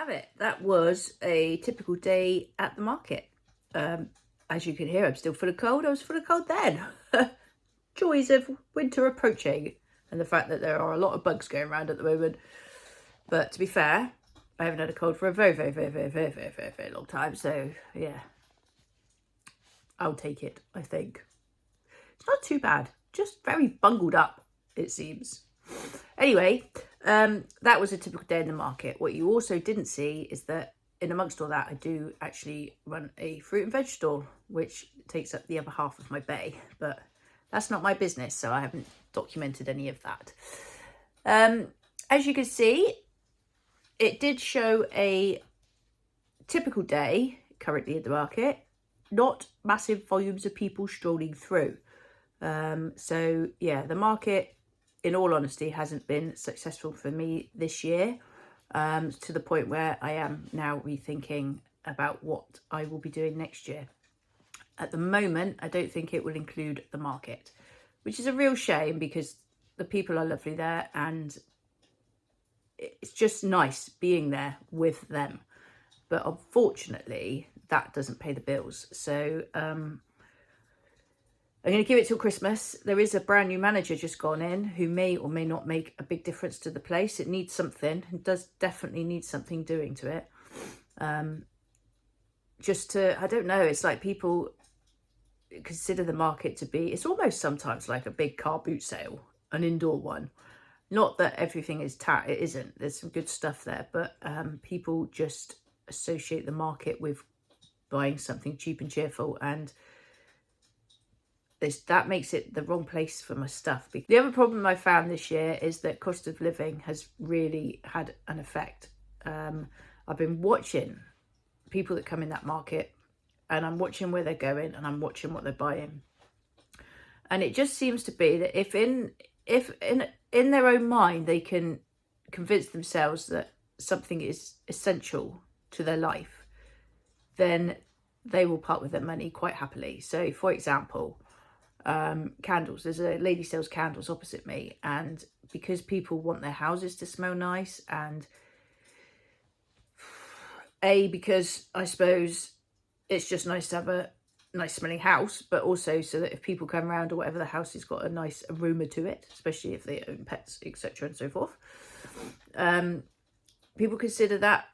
have it. That was a typical day at the market. As you can hear, I'm still full of cold. I was full of cold then. Joys of winter approaching and the fact that there are a lot of bugs going around at the moment. But to be fair, I haven't had a cold for a very, very, very, very, very, very, very, very long time. So yeah, I'll take it, I think. It's not too bad. Just very bungled up, it seems. Anyway, that was a typical day in the market. What you also didn't see is that in amongst all that, I do actually run a fruit and veg stall, which takes up the other half of my bay. But that's not my business, so I haven't documented any of that. As you can see, it did show a typical day currently at the market. Not massive volumes of people strolling through. So yeah, the market, in all honesty, hasn't been successful for me this year, to the point where I am now rethinking about what I will be doing next year. At the moment, I don't think it will include the market, which is a real shame because the people are lovely there and it's just nice being there with them. But unfortunately, that doesn't pay the bills. So I'm going to give it till Christmas. There is a brand new manager just gone in who may or may not make a big difference to the place. It needs something. It does definitely need something doing to it. I don't know, it's like people consider the market to be, it's almost sometimes like a big car boot sale, an indoor one. Not that everything is it isn't. There's some good stuff there, but people just associate the market with buying something cheap and cheerful, and that makes it the wrong place for my stuff. The other problem I found this year is that cost of living has really had an effect. I've been watching people that come in that market, and I'm watching where they're going, and I'm watching what they're buying. And it just seems to be that if in their own mind they can convince themselves that something is essential to their life, then they will part with their money quite happily. So for example, candles. There's a lady sells candles opposite me, and because people want their houses to smell nice, and because I suppose it's just nice to have a nice smelling house, but also so that if people come around or whatever, the house has got a nice aroma to it, especially if they own pets, etc. and so forth. People consider that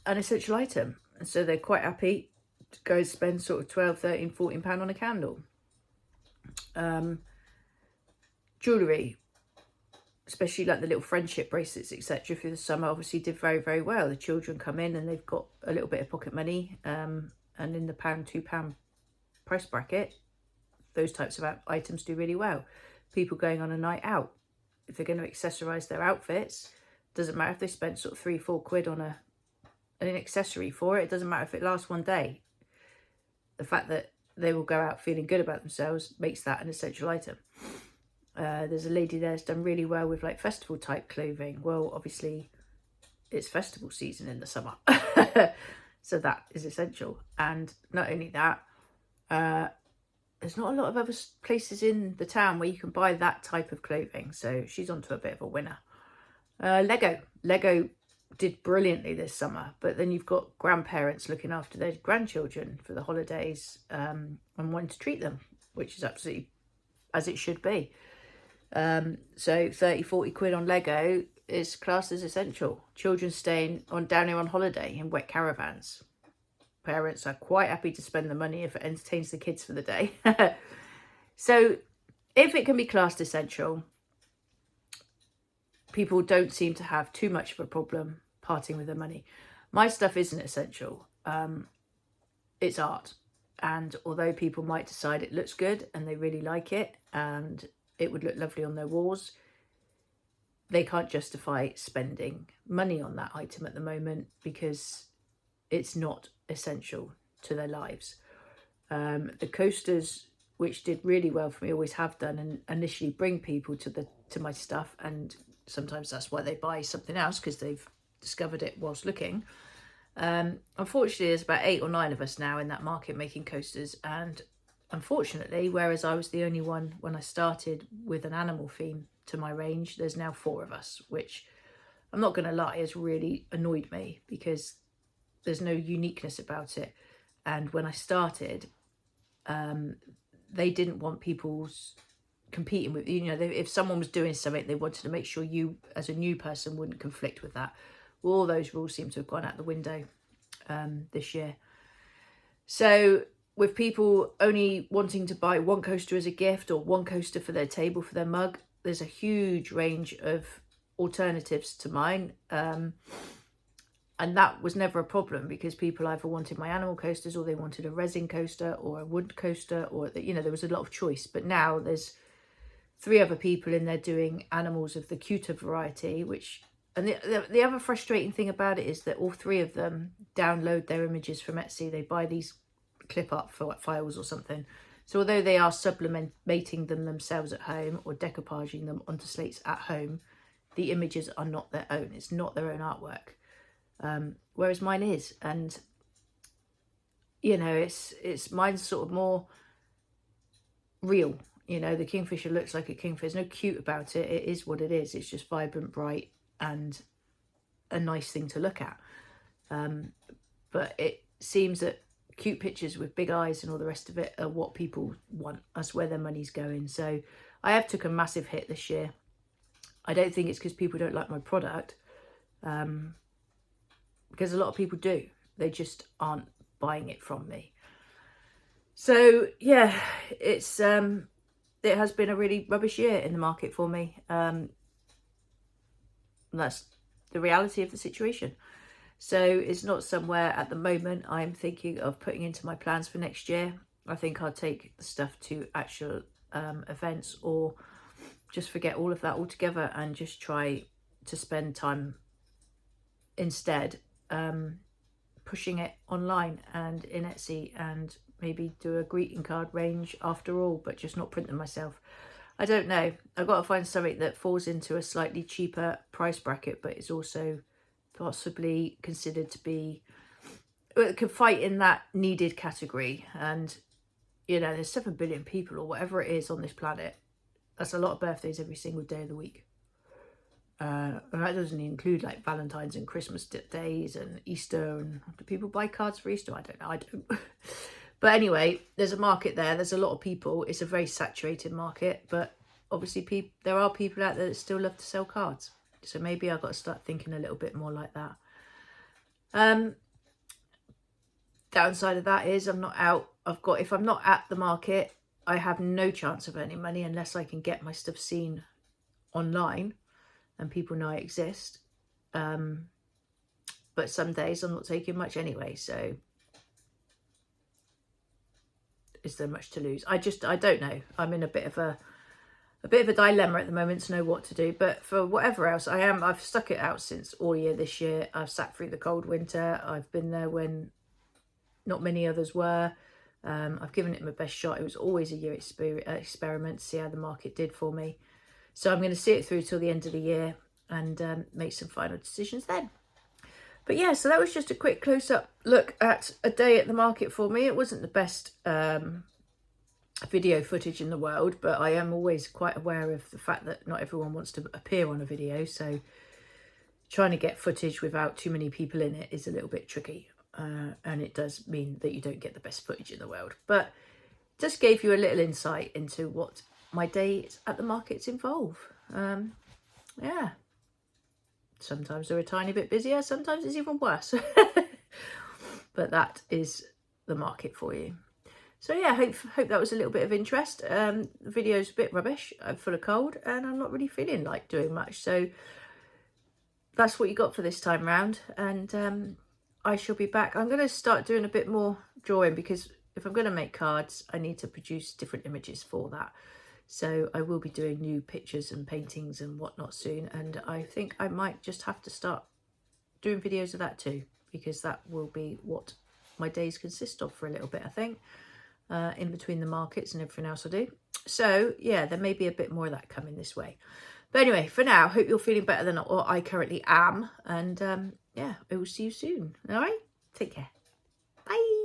an essential item, and so they're quite happy to go and spend sort of 12, 13, 14 pound on a candle. Jewellery, especially like the little friendship bracelets, etc. through the summer, obviously did very, very well. The children come in and they've got a little bit of pocket money, and in the £2 price bracket, those types of items do really well. People going on a night out, if they're going to accessorise their outfits, doesn't matter if they spent sort of £3-4 on an accessory for it. It doesn't matter if it lasts one day. The fact that they will go out feeling good about themselves makes that an essential item. There's a lady there that's done really well with like festival type clothing. Well, obviously it's festival season in the summer. So that is essential. And not only that, there's not a lot of other places in the town where you can buy that type of clothing. So she's onto a bit of a winner. Lego did brilliantly this summer, but then you've got grandparents looking after their grandchildren for the holidays, and wanting to treat them, which is absolutely as it should be. So 30-40 quid on Lego is classed as essential. Children staying down here on holiday in wet caravans. Parents are quite happy to spend the money if it entertains the kids for the day. So if it can be classed essential, people don't seem to have too much of a problem parting with their money. My stuff isn't essential. It's art. And although people might decide it looks good and they really like it and it would look lovely on their walls, they can't justify spending money on that item at the moment because it's not essential to their lives. The coasters, which did really well for me, always have done, and initially bring people to my stuff, and sometimes that's why they buy something else, because they've discovered it whilst looking. Unfortunately, there's about 8 or 9 of us now in that market making coasters, and unfortunately, whereas I was the only one when I started with an animal theme to my range, there's now 4 of us, which I'm not going to lie, has really annoyed me because there's no uniqueness about it. And when I started, they didn't want people's competing with, you know, if someone was doing something, they wanted to make sure you as a new person wouldn't conflict with that. Well, all those rules seem to have gone out the window this year. So with people only wanting to buy one coaster as a gift or one coaster for their table, for their mug, there's a huge range of alternatives to mine. And that was never a problem because people either wanted my animal coasters or they wanted a resin coaster or a wood coaster, or, you know, there was a lot of choice. But now there's 3 other people in there doing animals of the cuter variety, which, and the other frustrating thing about it is that all 3 of them download their images from Etsy. They buy these clip art files or something. So although they are sublimating them themselves at home or decoupaging them onto slates at home, the images are not their own. It's not their own artwork. Whereas mine is, and you know, it's mine's sort of more real. You know, the kingfisher looks like a kingfisher. There's no cute about it. It is what it is. It's just vibrant, bright, and a nice thing to look at. But it seems that cute pictures with big eyes and all the rest of it are what people want. That's where their money's going. So I have took a massive hit this year. I don't think it's because people don't like my product. Because a lot of people do. They just aren't buying it from me. So yeah, it has been a really rubbish year in the market for me. That's the reality of the situation. So it's not somewhere at the moment I'm thinking of putting into my plans for next year. I think I'll take the stuff to actual events, or just forget all of that altogether and just try to spend time instead pushing it online and in Etsy, and maybe do a greeting card range after all, but just not print them myself. I don't know. I've got to find something that falls into a slightly cheaper price bracket, but is also possibly considered to be, it could fight in that needed category. And you know, there's 7 billion people or whatever it is on this planet. That's a lot of birthdays every single day of the week. And that doesn't include like Valentine's and Christmas days and Easter. And do people buy cards for Easter? I don't know. I don't. But anyway, there's a market there. There's a lot of people. It's a very saturated market. But obviously there are people out there that still love to sell cards. So maybe I've got to start thinking a little bit more like that. Downside of that is I'm not out. If I'm not at the market, I have no chance of earning money unless I can get my stuff seen online and people know I exist. But some days I'm not taking much anyway, so is there much to lose? I don't know. I'm in a bit of a dilemma at the moment to know what to do. But for whatever else, I've stuck it out since all year this year. I've sat through the cold winter. I've been there when not many others were. I've given it my best shot. It was always a year experiment to see how the market did for me. So I'm going to see it through till the end of the year and make some final decisions then. But yeah, so that was just a quick close-up look at a day at the market for me. It wasn't the best video footage in the world, but I am always quite aware of the fact that not everyone wants to appear on a video. So trying to get footage without too many people in it is a little bit tricky. And it does mean that you don't get the best footage in the world. But just gave you a little insight into what my days at the markets involve. Yeah. Sometimes they're a tiny bit busier. Sometimes it's even worse. But that is the market for you. So yeah, hope that was a little bit of interest. The video's a bit rubbish. I'm full of cold and I'm not really feeling like doing much. So that's what you got for this time round. And I shall be back. I'm going to start doing a bit more drawing, because if I'm going to make cards, I need to produce different images for that. So I will be doing new pictures and paintings and whatnot soon. And I think I might just have to start doing videos of that too, because that will be what my days consist of for a little bit, I think, in between the markets and everything else I do. So yeah, there may be a bit more of that coming this way. But anyway, for now, hope you're feeling better than what I currently am. And yeah, I will see you soon. All right, take care. Bye.